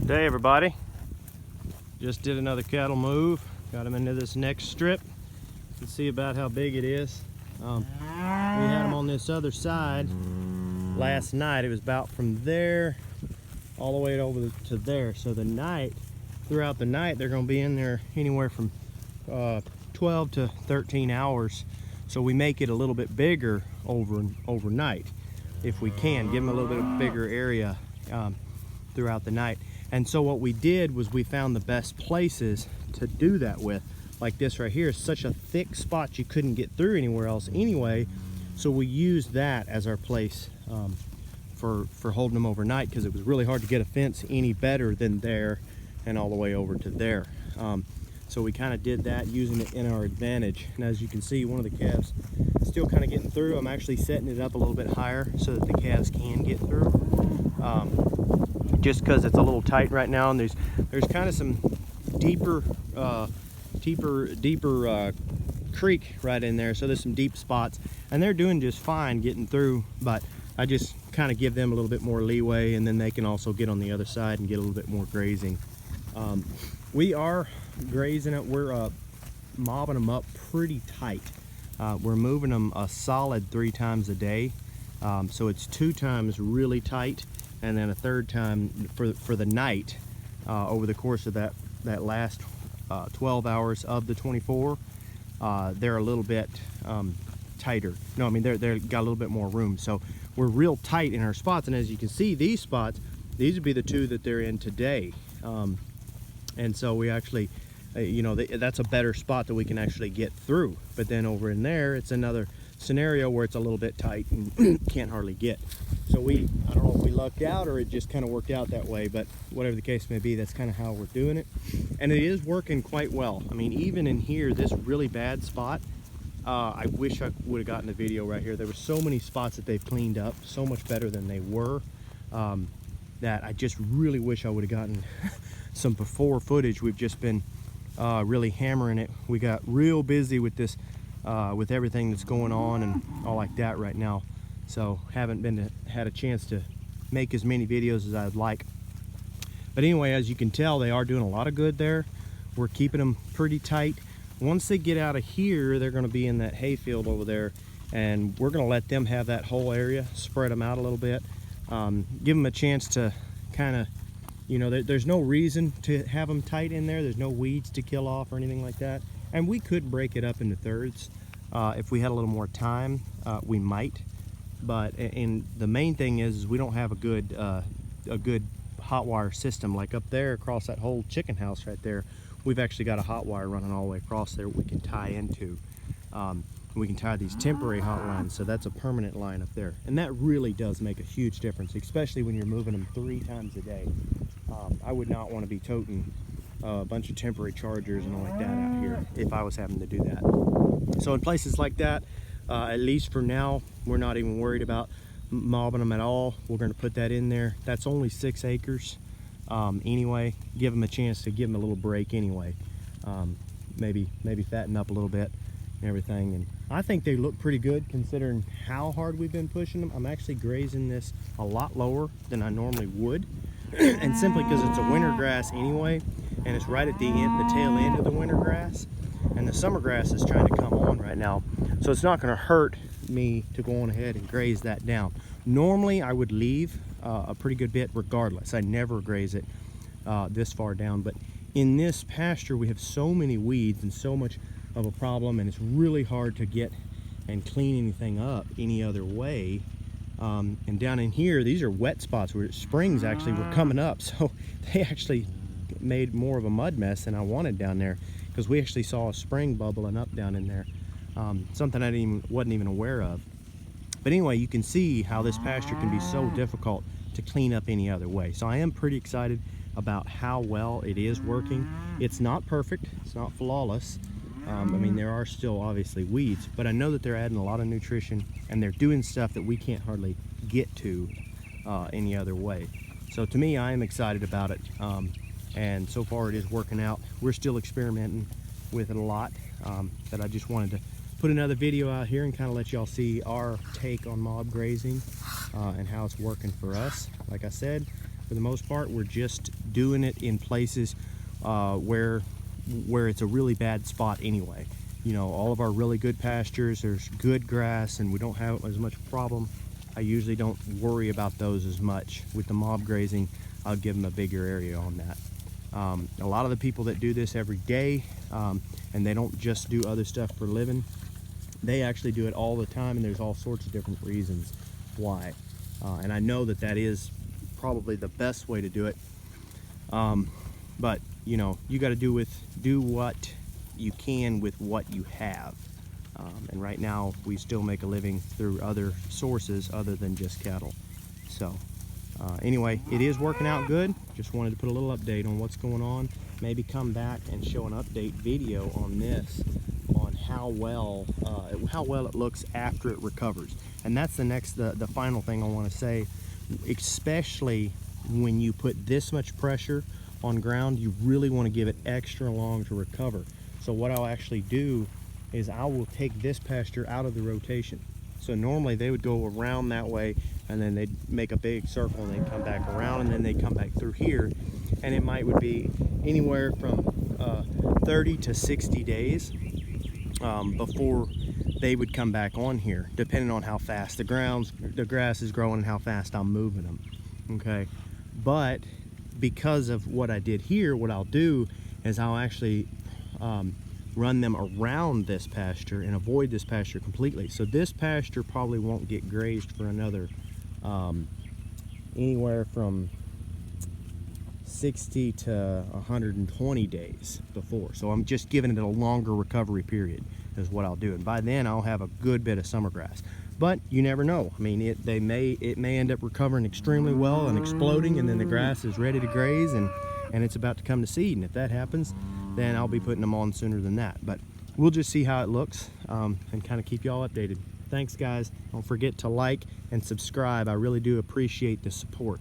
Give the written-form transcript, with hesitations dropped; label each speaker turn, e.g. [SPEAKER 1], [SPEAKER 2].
[SPEAKER 1] Day, everybody. Just did another cattle move. Got them into this next strip. You can see about how big it is. We had them on this other side last night. It was about from there all the way over to there. So throughout the night, they're going to be in there anywhere from 12 to 13 hours. So we make it a little bit bigger overnight if we can. Give them a little bit of bigger area throughout the night. And so what we did was we found the best places to do that with. Like this right here is such a thick spot you couldn't get through anywhere else anyway. So we used that as our place for holding them overnight, because it was really hard to get a fence any better than there and all the way over to there. So we kind of did that, using it in our advantage. And as you can see, one of the calves is still kind of getting through. I'm actually setting it up a little bit higher so that the calves can get through. Just because it's a little tight right now, and there's kind of some deeper creek right in there, so there's some deep spots, and they're doing just fine getting through, but I just kind of give them a little bit more leeway, and then they can also get on the other side and get a little bit more grazing. We are grazing it. We're mobbing them up pretty tight. We're moving them a solid 3 times a day, so it's 2 times really tight, and then a 3rd time for the night. Over the course of that last 12 hours of the 24, they're a little bit tighter. No, I mean they're got a little bit more room. So we're real tight in our spots, and as you can see, these spots, these would be the 2 that they're in today. And so we actually, that's a better spot that we can actually get through. But then over in there, it's another scenario where it's a little bit tight and can't hardly get. So I don't know if we lucked out or it just kind of worked out that way, but whatever the case may be, that's kind of how we're doing it. And it is working quite well. I mean, even in here, this really bad spot, I wish I would have gotten the video right here. There were so many spots that they've cleaned up so much better than they were, that I just really wish I would have gotten some before footage. We've just been really hammering it. We got real busy with this, with everything that's going on and all like that right now. So haven't had a chance to make as many videos as I'd like. But anyway, as you can tell, they are doing a lot of good there. We're keeping them pretty tight. Once they get out of here, they're going to be in that hay field over there, and we're going to let them have that whole area, spread them out a little bit, give them a chance to kind of, there's no reason to have them tight in there. There's no weeds to kill off or anything like that. And we could break it up into thirds. If we had a little more time, we might. But the main thing is we don't have a good hot wire system. Like up there across that whole chicken house right there, we've actually got a hot wire running all the way across there we can tie into. We can tie these temporary hot lines, so that's a permanent line up there. And that really does make a huge difference, especially when you're moving them 3 times a day. I would not want to be toting a bunch of temporary chargers and all like that out here if I was having to do that. So in places like that, at least for now, we're not even worried about mobbing them at all. We're going to put that in there. That's only 6 acres anyway. Give them a chance to give them a little break anyway. Maybe fatten up a little bit and everything. And I think they look pretty good considering how hard we've been pushing them. I'm actually grazing this a lot lower than I normally would. And simply because it's a winter grass anyway, and it's right at the tail end of the winter grass, and the summer grass is trying to come on right now, so it's not going to hurt me to go on ahead and graze that down. Normally I would leave a pretty good bit regardless. I never graze it this far down, but in this pasture we have so many weeds and so much of a problem, and it's really hard to get and clean anything up any other way. And down in here, these are wet spots where springs actually were coming up, so they actually made more of a mud mess than I wanted down there, because we actually saw a spring bubbling up down in there, something I wasn't even aware of. But anyway, you can see how this pasture can be so difficult to clean up any other way. So I am pretty excited about how well it is working. It's not perfect, it's not flawless. I mean, there are still obviously weeds, but I know that they're adding a lot of nutrition, and they're doing stuff that we can't hardly get to any other way. So to me, I am excited about it, and so far it is working out. We're still experimenting with it a lot, but I just wanted to put another video out here and kind of let y'all see our take on mob grazing and how it's working for us. Like I said, For the most part, we're just doing it in places where it's a really bad spot anyway. You know, all of our really good pastures, there's good grass and we don't have as much problem. I usually don't worry about those as much. With the mob grazing, I'll give them a bigger area on that. A lot of the people that do this every day, and they don't just do other stuff for a living, they actually do it all the time, and there's all sorts of different reasons why. And I know that that is probably the best way to do it. But you know, you got to do what you can with what you have. And right now we still make a living through other sources other than just cattle. So anyway, it is working out good. Just wanted to put a little update on what's going on. Maybe come back and show an update video on this, on how well it looks after it recovers. And that's the final thing I want to say. Especially when you put this much pressure on ground, you really want to give it extra long to recover. So what I'll actually do is I will take this pasture out of the rotation. So normally they would go around that way, and then they'd make a big circle and they'd come back around, and then they come back through here, and it would be anywhere from 30 to 60 days before they would come back on here, depending on how fast the grass is growing and how fast I'm moving them. Okay, but because of what I did here, what I'll do is I'll actually run them around this pasture and avoid this pasture completely. So this pasture probably won't get grazed for another anywhere from 60 to 120 days before. So I'm just giving it a longer recovery period is what I'll do. And by then I'll have a good bit of summer grass. But you never know. I mean, it may end up recovering extremely well and exploding, and then the grass is ready to graze and it's about to come to seed. And if that happens, then I'll be putting them on sooner than that. But we'll just see how it looks and kind of keep y'all updated. Thanks, guys. Don't forget to like and subscribe. I really do appreciate the support.